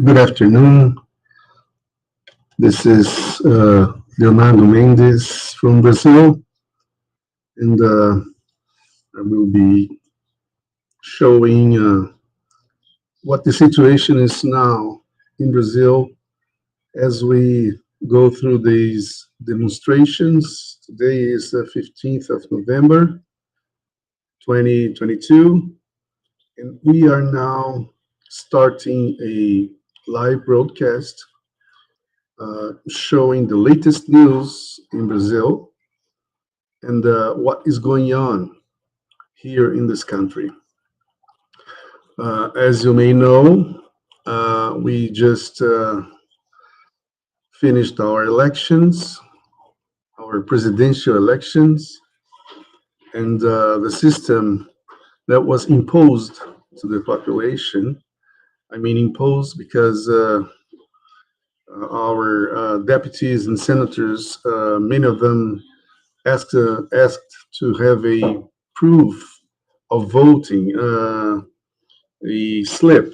Good afternoon. This is Leonardo Mendes from Brazil, and I will be showing what the situation is now in Brazil as we go through these demonstrations. Today is the 15th of November, 2022, and we are now starting a live broadcast showing the latest news in Brazil and what is going on here in this country. As you may know, we just finished our elections, our presidential elections, and the system that was imposed to the population. I mean, imposed because our deputies and senators, many of them asked to have a proof of voting, a slip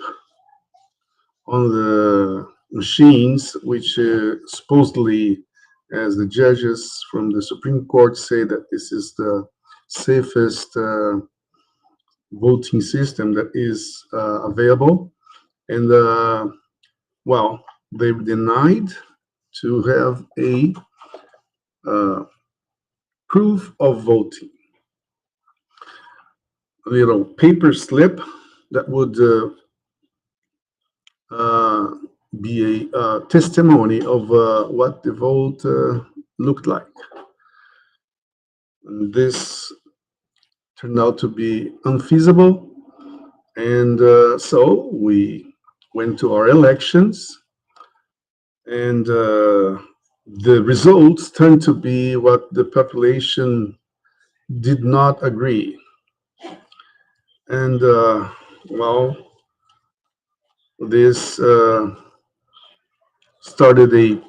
on the machines, which supposedly, as the judges from the Supreme Court say, that this is the safest voting system that is available. And well, they denied to have a uh, proof of voting, a little paper slip that would uh, be a testimony of what the vote looked like. And this turned out to be unfeasible, and so we went to our elections, and the results turned to be what the population did not agree. And well, this started a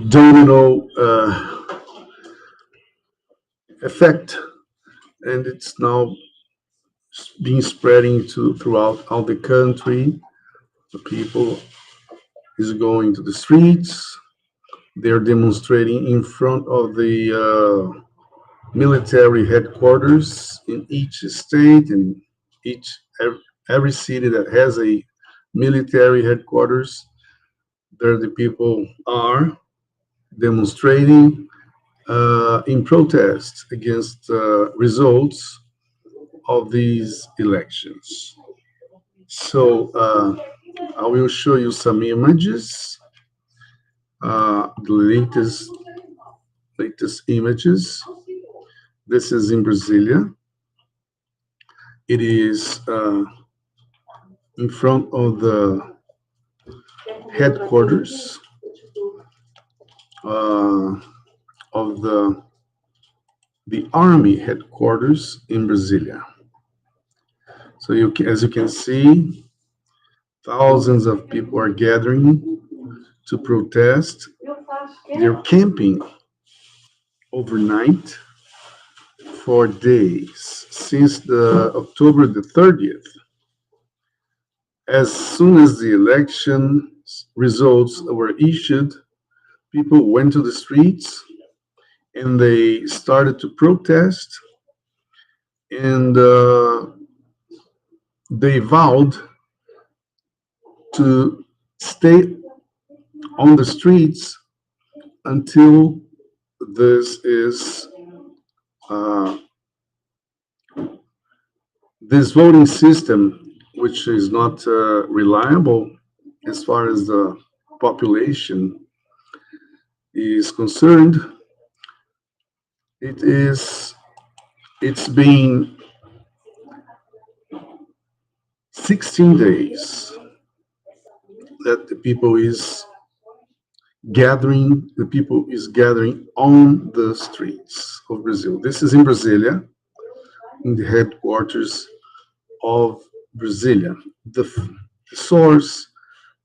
domino effect, and it's now being spreading to throughout all the country. The people is going to the streets. They're demonstrating in front of the military headquarters in each state and each every city that has a military headquarters. There the people are demonstrating in protest against results of these elections. So I will show you some images, the latest images. This is in Brasilia. It is in front of the headquarters uh, of the army headquarters in Brasilia. So as you can see, thousands of people are gathering to protest. They're camping overnight for days since the October the 30th. As soon as the election results were issued, people went to the streets and they started to protest, and they vowed to stay on the streets until this is uh, this voting system, which is not reliable as far as the population is concerned. It's been 16 days that the people is gathering on the streets of Brazil. This is in Brasilia, in the headquarters of Brasilia. The source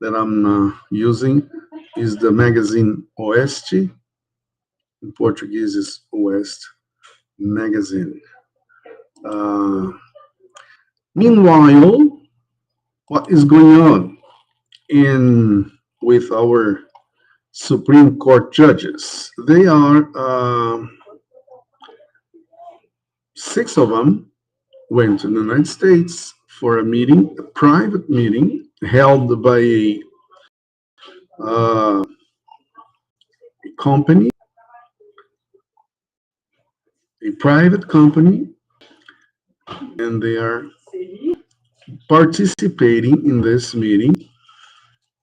that I'm using is the magazine Oeste. In Portuguese is Oeste Magazine. Uh, Meanwhile, what is going on in with our Supreme Court judges. They are six of them went to the United States for a meeting, a private meeting held by uh, a company, a private company, and they are participating in this meeting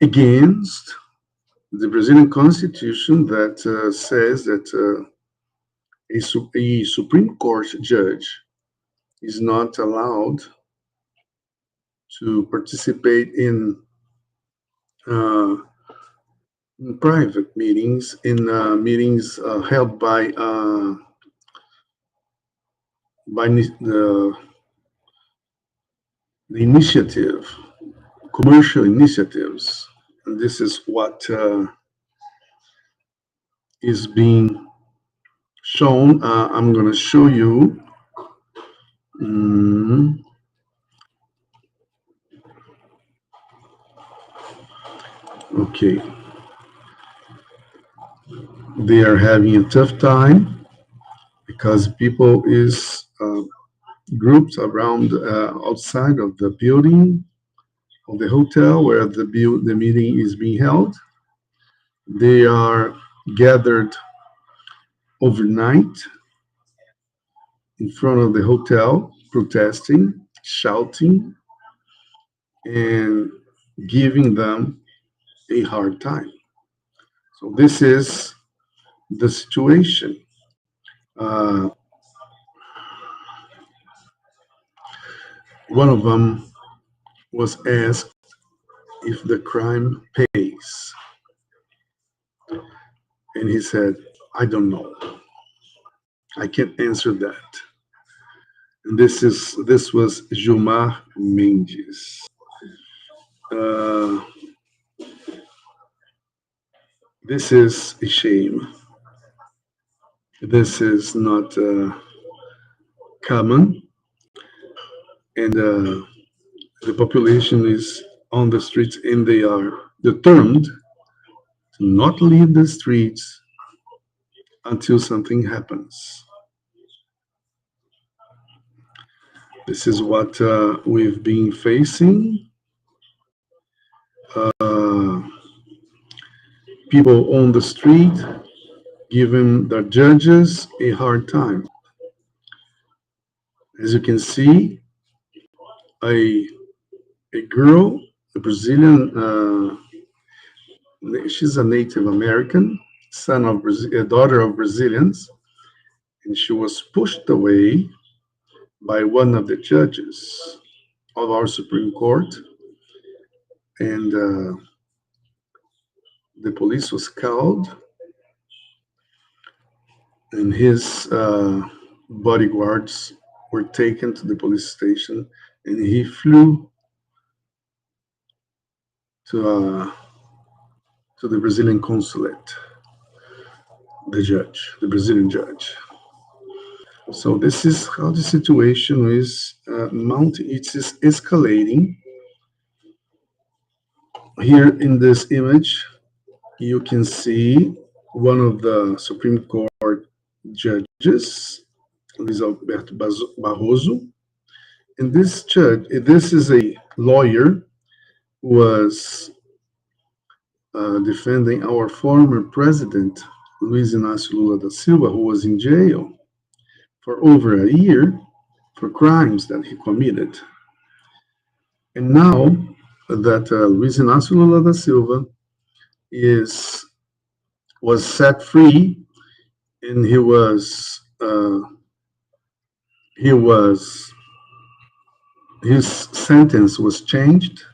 against the Brazilian Constitution that says that a Supreme Court judge is not allowed to participate uh, in private meetings, in meetings held by the initiative, commercial initiatives. And this is what is being shown. I'm going to show you. Mm, okay. They are having a tough time because people is groups around outside of the building of the hotel where the meeting is being held. They are gathered overnight in front of the hotel, protesting, shouting, and giving them a hard time. So this is the situation. Uh, one of them was asked if the crime pays, and he said, "I don't know. I can't answer that." And this was Gilmar Mendes. Uh, this is a shame. This is not common, and the population is on the streets, and they are determined to not leave the streets until something happens. This is what we've been facing. Uh, People on the street giving the judges a hard time. As you can see, a a girl, a Brazilian, she's a Native American, son of a daughter of Brazilians, and she was pushed away by one of the judges of our Supreme Court, and the police was called, and his bodyguards were taken to the police station, and he flew to the Brazilian consulate, the Brazilian judge. So this is how the situation is mounting. It's escalating. Here in this image, you can see one of the Supreme Court judges, Luiz Alberto Barroso. And this judge, this is a lawyer who was defending our former president, Luiz Inácio Lula da Silva, who was in jail for over a year for crimes that he committed. And now that Luiz Inácio Lula da Silva was set free, and his sentence was changed,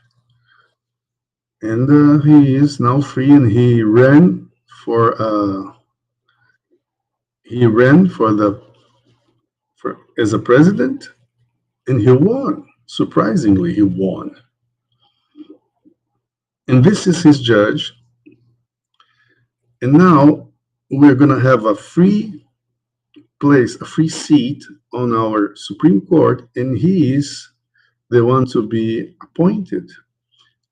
and he is now free, and he ran as a president, and he won. Surprisingly, he won. And this is his judge. And now we're going to have a free place, a free seat on our Supreme Court, and he is the one to be appointed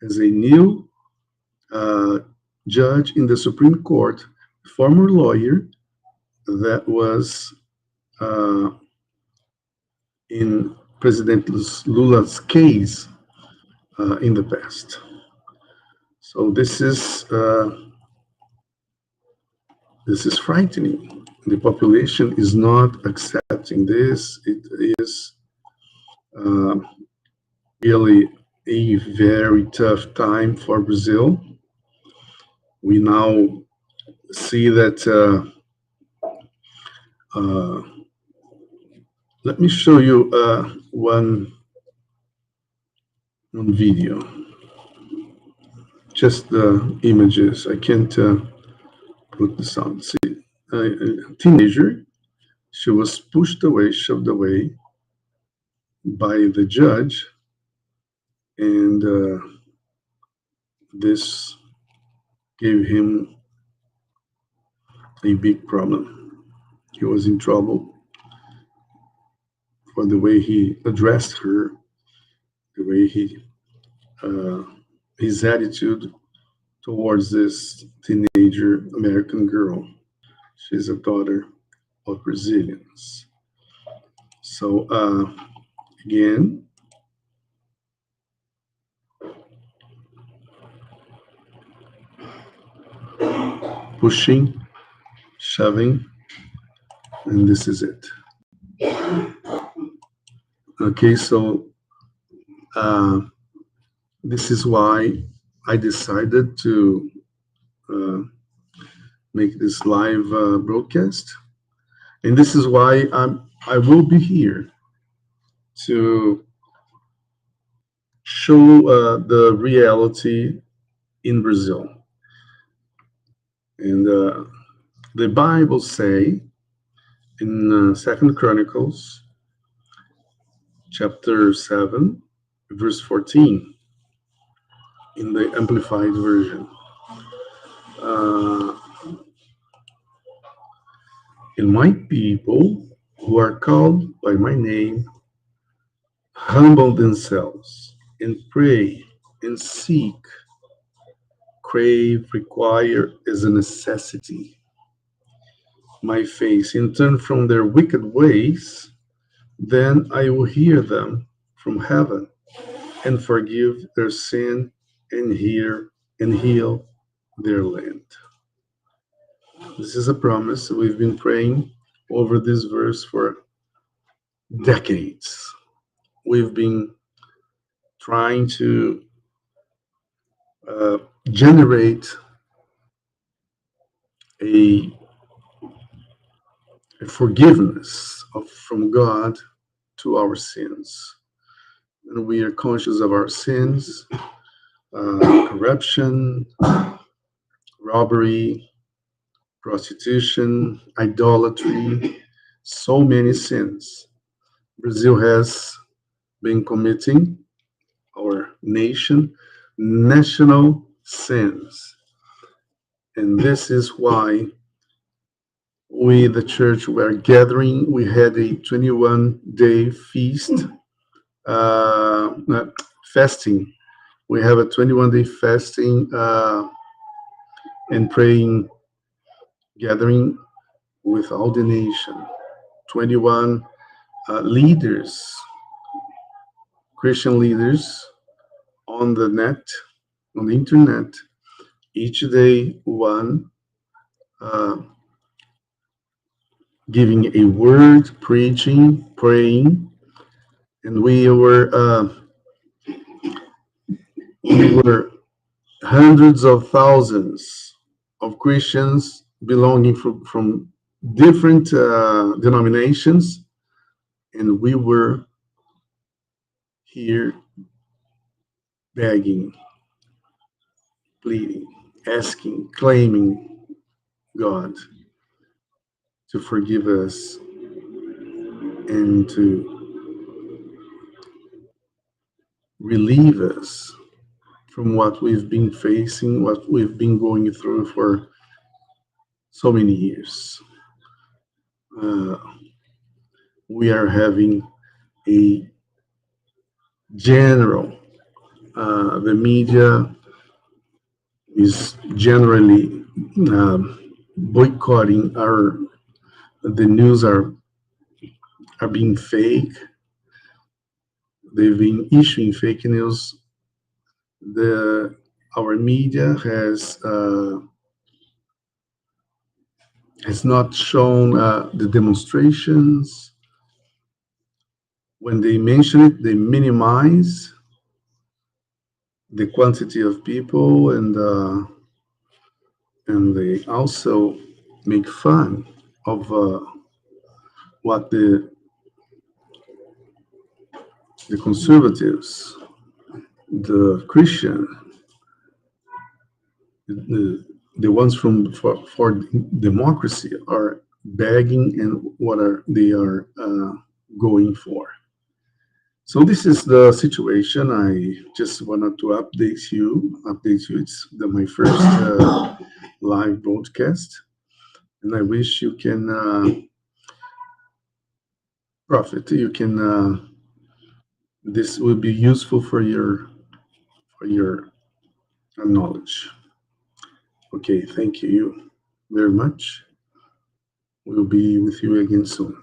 as a new uh, judge in the Supreme Court, former lawyer that was uh, in President Lula's case in the past. So this is frightening. The population is not accepting this. It is uh, really a very tough time for Brazil. We now see that. Uh, Let me show you one video. Just the images. I can't put the sound. See, a teenager. She was pushed away, shoved away by the judge, and this gave him a big problem. He was in trouble for the way he addressed her, the way uh, his attitude towards this teenager American girl. She's a daughter of Brazilians. So again, pushing, shoving, and this is it. Okay, so uh, this is why I decided to uh, make this live broadcast, and this is why I will be here to show the reality in Brazil. And the Bible say in Second Chronicles chapter 7, verse 14, in the Amplified Version. Uh, and my people who are called by my name humble themselves and pray and seek, crave, require as a necessity my face and turn from their wicked ways, then I will hear them from heaven and forgive their sin and heal their land. This is a promise. We've been praying over this verse for decades. We've been trying to uh, generate a, a forgiveness from God to our sins. And we are conscious of our sins, corruption, robbery, prostitution, idolatry, so many sins. Brazil has been committing, our nation, national sins. And this is why we, the church, were gathering. We had a 21-day feast, fasting. We have a 21-day fasting and praying gathering with all the nation. 21 leaders, Christian leaders on the net, on the internet, each day one uh, giving a word, preaching, praying, and we were hundreds of thousands of Christians belonging from different denominations, and we were here begging, pleading, asking, claiming God to forgive us and to relieve us from what we've been facing, what we've been going through for so many years. Uh, we are having a general The media is generally boycotting our the news are being fake. They've been issuing fake news. The Our media has not shown the demonstrations. When they mention it, they minimize the quantity of people, and they also make fun of what the conservatives, the Christian, the ones for democracy are begging, and what are they are going for. So this is the situation. I just wanted to update you. Update you. It's my first live broadcast, and I wish you can profit. You can. This will be useful for your knowledge. Okay, thank you very much. We'll be with you again soon.